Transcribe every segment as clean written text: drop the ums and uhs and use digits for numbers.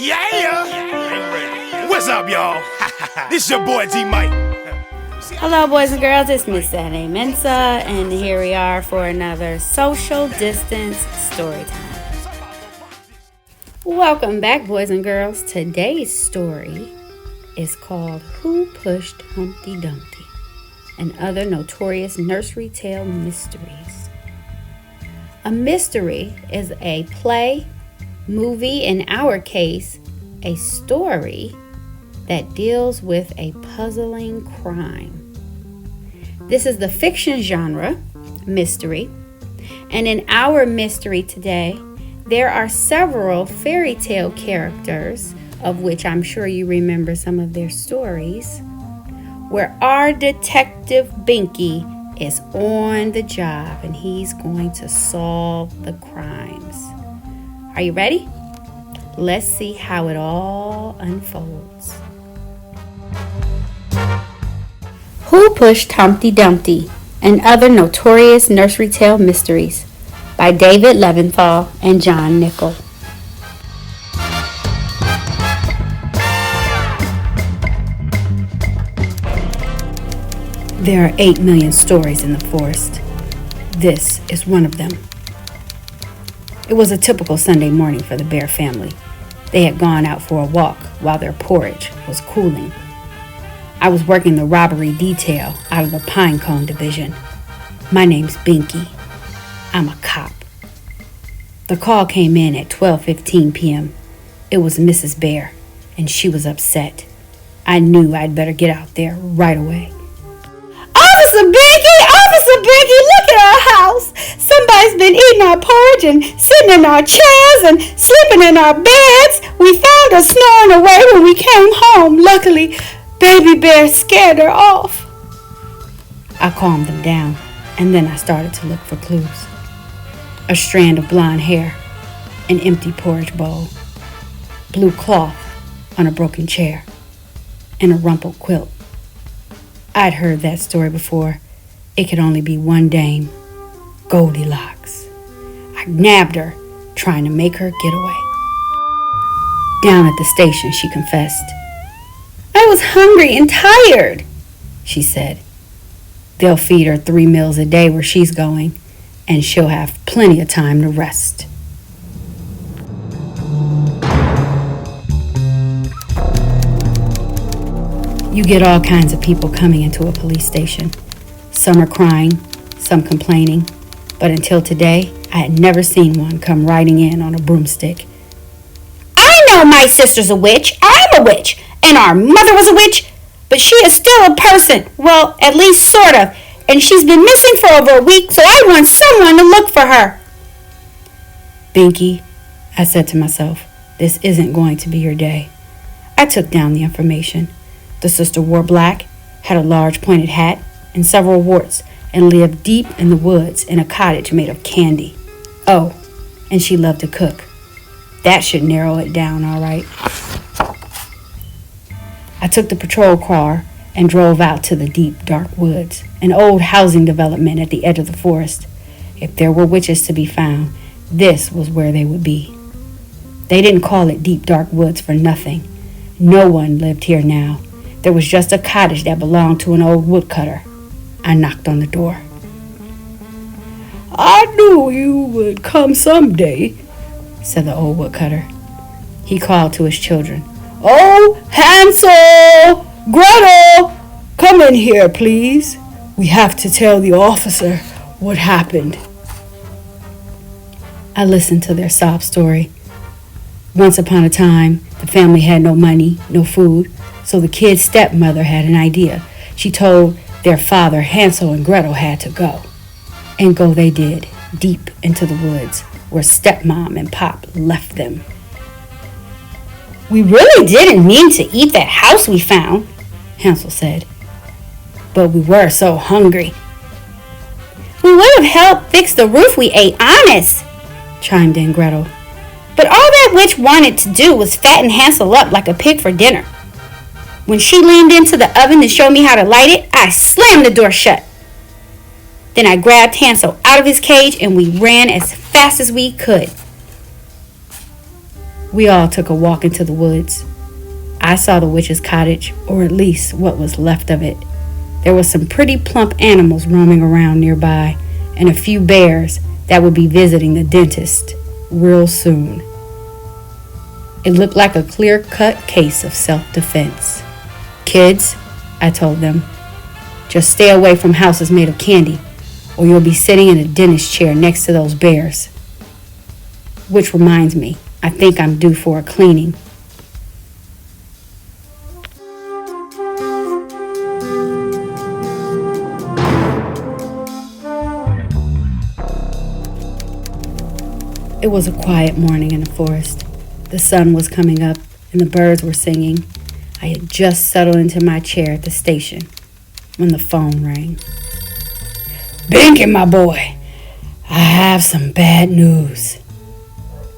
Yeah! What's up, y'all? This your boy D-Mike. Hello, boys and girls. It's Miss Saturday Mensa, and here we are for another social distance story time. Welcome back, boys and girls. Today's story is called Who Pushed Humpty Dumpty and Other Notorious Nursery Tale Mysteries. A mystery is a play, movie, in our case, a story that deals with a puzzling crime. This is the fiction genre, mystery, and in our mystery today, there are several fairy tale characters, of which I'm sure you remember some of their stories, where our detective Binky is on the job and he's going to solve the crimes. Are you ready? Let's see how it all unfolds. Who Pushed Humpty Dumpty and Other Notorious Nursery Tale Mysteries by David Leviathan and John Nichol. There are 8 million stories in the forest. This is one of them. It was a typical Sunday morning for the Bear family. They had gone out for a walk while their porridge was cooling. I was working the robbery detail out of the Pinecone division. My name's Binky. I'm a cop. The call came in at 12:15 p.m. It was Mrs. Bear, and she was upset. I knew I'd better get out there right away. Officer Binky, look at our house. Somebody's been eating our porridge and sitting in our chairs and sleeping in our beds. We found her snoring away when we came home. Luckily, Baby Bear scared her off. I calmed them down, and then I started to look for clues. A strand of blonde hair, an empty porridge bowl, blue cloth on a broken chair, and a rumpled quilt. I'd heard that story before. It could only be one dame, Goldilocks. I nabbed her, trying to make her get away. Down at the station, she confessed. I was hungry and tired, she said. They'll feed her 3 meals a day where she's going, and she'll have plenty of time to rest. You get all kinds of people coming into a police station. Some are crying, some complaining, but until today, I had never seen one come riding in on a broomstick. I know my sister's a witch. I'm a witch. And our mother was a witch, but she is still a person. Well, at least sort of. And she's been missing for over a week, so I want someone to look for her. Binky, I said to myself, this isn't going to be your day. I took down the information. The sister wore black, had a large pointed hat and several warts, and lived deep in the woods in a cottage made of candy. Oh, and she loved to cook. That should narrow it down all right. I took the patrol car and drove out to the deep, dark woods, an old housing development at the edge of the forest. If there were witches to be found, this was where they would be. They didn't call it deep, dark woods for nothing. No one lived here now. There was just a cottage that belonged to an old woodcutter. I knocked on the door. I knew you would come someday, said the old woodcutter. He called to his children. Oh, Hansel! Gretel! Come in here, please. We have to tell the officer what happened. I listened to their sob story. Once upon a time, the family had no money, no food, so the kid's stepmother had an idea. She told their father Hansel and Gretel had to go. And go they did, deep into the woods, where stepmom and pop left them. We really didn't mean to eat that house we found, Hansel said. But we were so hungry. We would have helped fix the roof we ate, honest, chimed in Gretel. But all that witch wanted to do was fatten Hansel up like a pig for dinner. When she leaned into the oven to show me how to light it, I slammed the door shut. Then I grabbed Hansel out of his cage and we ran as fast as we could. We all took a walk into the woods. I saw the witch's cottage, or at least what was left of it. There were some pretty plump animals roaming around nearby, and a few bears that would be visiting the dentist real soon. It looked like a clear-cut case of self-defense. "Kids," I told them, "just stay away from houses made of candy, or you'll be sitting in a dentist chair next to those bears." Which reminds me, I think I'm due for a cleaning. It was a quiet morning in the forest. The sun was coming up and the birds were singing. I had just settled into my chair at the station when the phone rang. "Binky, my boy, I have some bad news."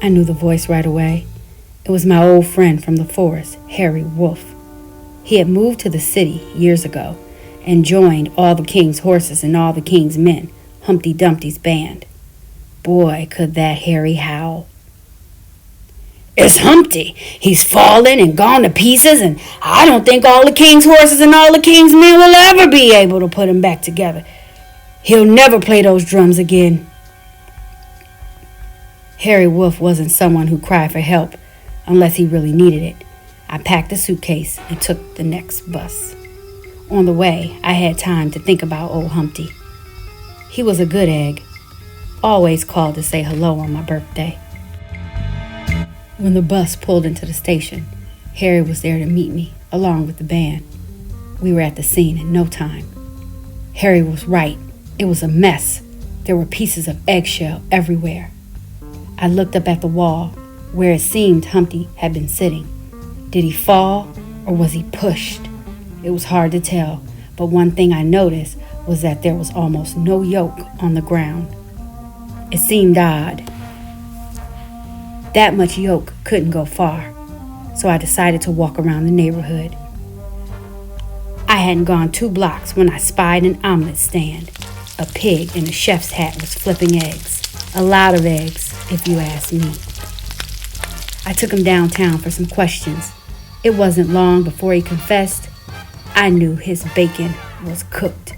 I knew the voice right away. It was my old friend from the forest, Harry Wolf. He had moved to the city years ago and joined all the king's horses and all the king's men, Humpty Dumpty's band. Boy, could that Harry howl. "It's Humpty. He's fallen and gone to pieces, and I don't think all the king's horses and all the king's men will ever be able to put him back together. He'll never play those drums again." Harry Wolf wasn't someone who cried for help unless he really needed it. I packed a suitcase and took the next bus. On the way, I had time to think about old Humpty. He was a good egg. Always called to say hello on my birthday. When the bus pulled into the station, Harry was there to meet me, along with the band. We were at the scene in no time. Harry was right. It was a mess. There were pieces of eggshell everywhere. I looked up at the wall, where it seemed Humpty had been sitting. Did he fall, or was he pushed? It was hard to tell, but one thing I noticed was that there was almost no yolk on the ground. It seemed odd. That much yolk couldn't go far, so I decided to walk around the neighborhood. I hadn't gone 2 blocks when I spied an omelet stand. A pig in a chef's hat was flipping eggs. A lot of eggs, if you ask me. I took him downtown for some questions. It wasn't long before he confessed. I knew his bacon was cooked.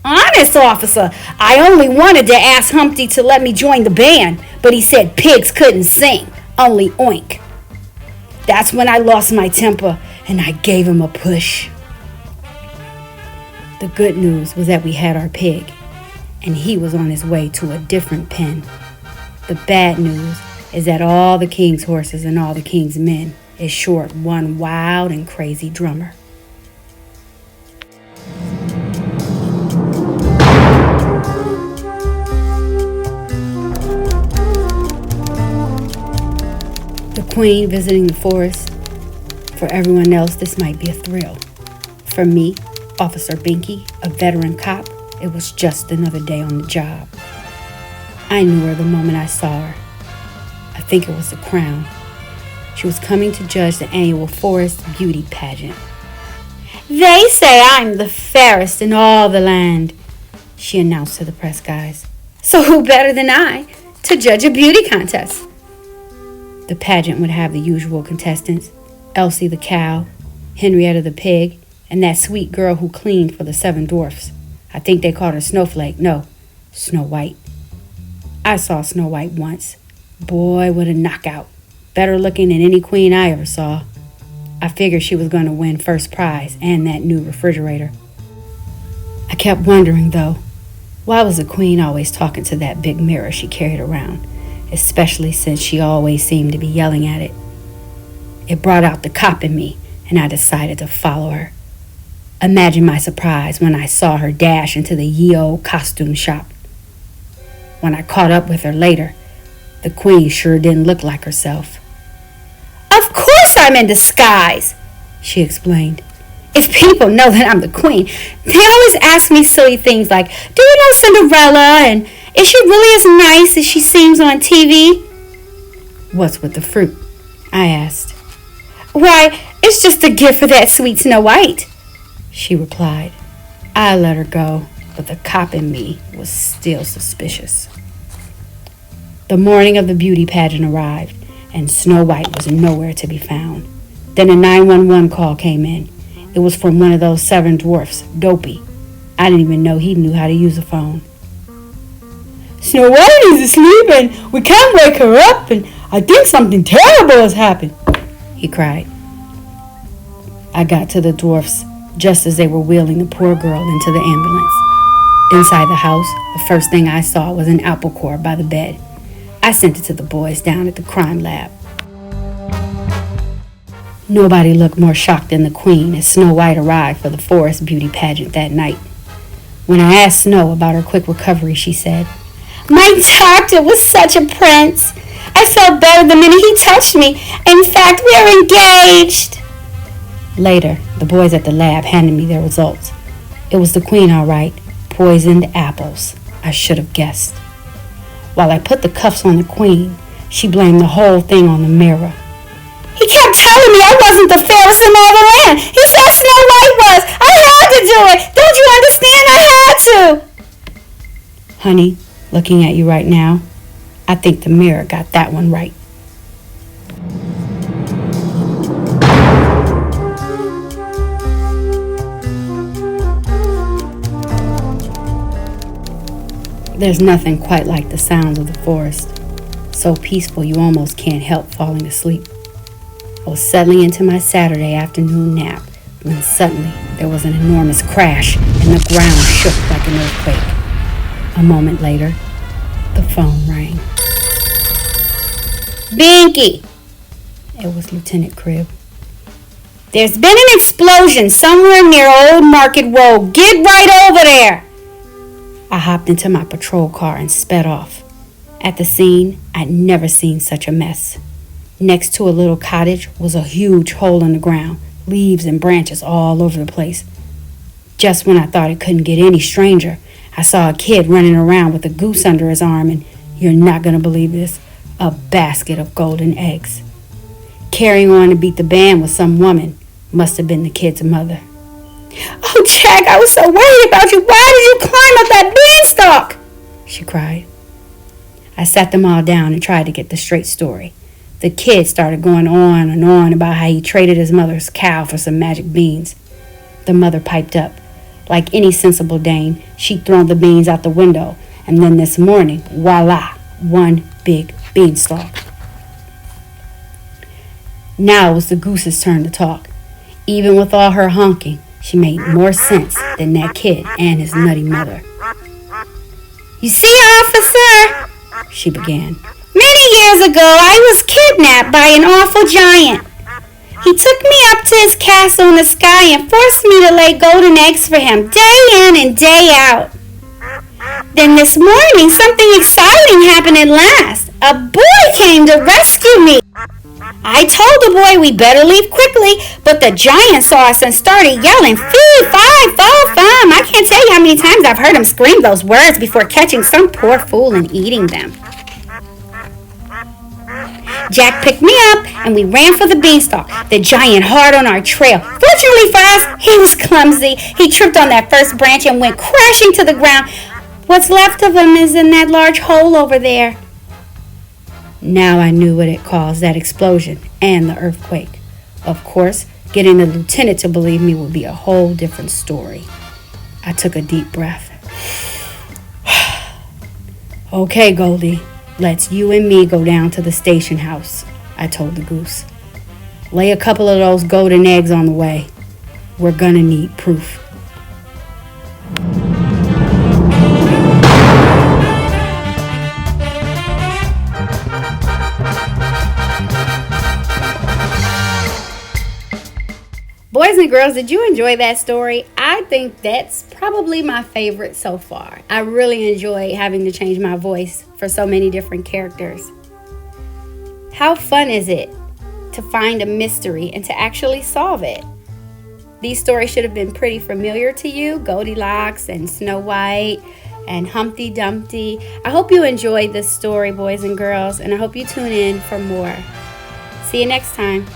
"Honest, officer, I only wanted to ask Humpty to let me join the band, but he said pigs couldn't sing, only oink. That's when I lost my temper and I gave him a push." The good news was that we had our pig, and he was on his way to a different pen. The bad news is that all the king's horses and all the king's men is short one wild and crazy drummer. The queen visiting the forest. For everyone else, this might be a thrill. For me, Officer Binky, a veteran cop, it was just another day on the job. I knew her the moment I saw her. I think it was the crown. She was coming to judge the annual forest beauty pageant. "They say I'm the fairest in all the land," she announced to the press guys. "So who better than I to judge a beauty contest?" The pageant would have the usual contestants: Elsie the cow, Henrietta the pig, and that sweet girl who cleaned for the 7 dwarfs. I think they called her Snowflake. No, Snow White. I saw Snow White once. Boy, what a knockout. Better looking than any queen I ever saw. I figured she was going to win first prize and that new refrigerator. I kept wondering, though, why was the queen always talking to that big mirror she carried around, especially since she always seemed to be yelling at it. It brought out the cop in me, and I decided to follow her. Imagine my surprise when I saw her dash into the ye old costume shop. When I caught up with her later, the queen sure didn't look like herself. "Of course I'm in disguise," she explained. "If people know that I'm the queen, they always ask me silly things like, 'Do you know Cinderella?' and 'Is she really as nice as she seems on TV?'" "What's with the fruit?" I asked. "Why, it's just a gift for that sweet Snow White," she replied. I let her go, but the cop in me was still suspicious. The morning of the beauty pageant arrived, and Snow White was nowhere to be found. Then a 911 call came in. It was from one of those 7 dwarfs, Dopey. I didn't even know he knew how to use a phone. Snow White is asleep and we can't wake her up, and I think something terrible has happened, he cried. I got to the dwarfs just as they were wheeling the poor girl into the ambulance. Inside the house, the first thing I saw was an apple core by the bed. I sent it to the boys down at the crime lab. Nobody looked more shocked than the Queen as Snow White arrived for the forest beauty pageant that night. When I asked Snow about her quick recovery, she said, "My doctor was such a prince. I felt better the minute he touched me. In fact, we're engaged." Later, the boys at the lab handed me their results. It was the Queen, all right. Poisoned apples. I should have guessed. While I put the cuffs on the Queen, she blamed the whole thing on the mirror. "He kept telling me I wasn't the fairest in all the land. He said Snow White was. I had to do it. Don't you understand? I had to." Honey, looking at you right now, I think the mirror got that one right. There's nothing quite like the sounds of the forest. So peaceful you almost can't help falling asleep. I was settling into my Saturday afternoon nap when suddenly there was an enormous crash and the ground shook like an earthquake. A moment later, the phone rang. "Binky," it was Lieutenant Cribb. "there's been an explosion somewhere near Old Market Road. Get right over there." I hopped into my patrol car and sped off. At the scene, I'd never seen such a mess. Next to a little cottage was a huge hole in the ground, leaves and branches all over the place. Just when I thought it couldn't get any stranger, I saw a kid running around with a goose under his arm and, you're not going to believe this, a basket of golden eggs. Carrying on to beat the band was some woman, must have been the kid's mother. "Oh, Jack, I was so worried about you. Why did you climb up that beanstalk?" she cried. I sat them all down and tried to get the straight story. The kid started going on and on about how he traded his mother's cow for some magic beans. The mother piped up. Like any sensible dame, she'd thrown the beans out the window, and then this morning, voila, one big beanstalk. Now it was the goose's turn to talk. Even with all her honking, she made more sense than that kid and his nutty mother. "You see, officer," she began, "many years ago I was kidnapped by an awful giant. He took me up to his castle in the sky and forced me to lay golden eggs for him day in and day out. Then this morning something exciting happened at last. A boy came to rescue me. I told the boy we better leave quickly, but the giant saw us and started yelling, 'Fee, fi, fo, fum.' I can't tell you how many times I've heard him scream those words before catching some poor fool and eating them. Jack picked me up and we ran for the beanstalk, the giant hard on our trail. Fortunately for us, he was clumsy. He tripped on that first branch and went crashing to the ground. What's left of him is in that large hole over there." Now I knew what had caused that explosion and the earthquake. Of course, getting the lieutenant to believe me would be a whole different story. I took a deep breath. "Okay, Goldie, let's you and me go down to the station house," I told the goose. "Lay a couple of those golden eggs on the way. We're gonna need proof." Boys and girls, did you enjoy that story? I think that's probably my favorite so far. I really enjoy having to change my voice for so many different characters. How fun is it to find a mystery and to actually solve it? These stories should have been pretty familiar to you, Goldilocks and Snow White and Humpty Dumpty. I hope you enjoyed this story, boys and girls, and I hope you tune in for more. See you next time.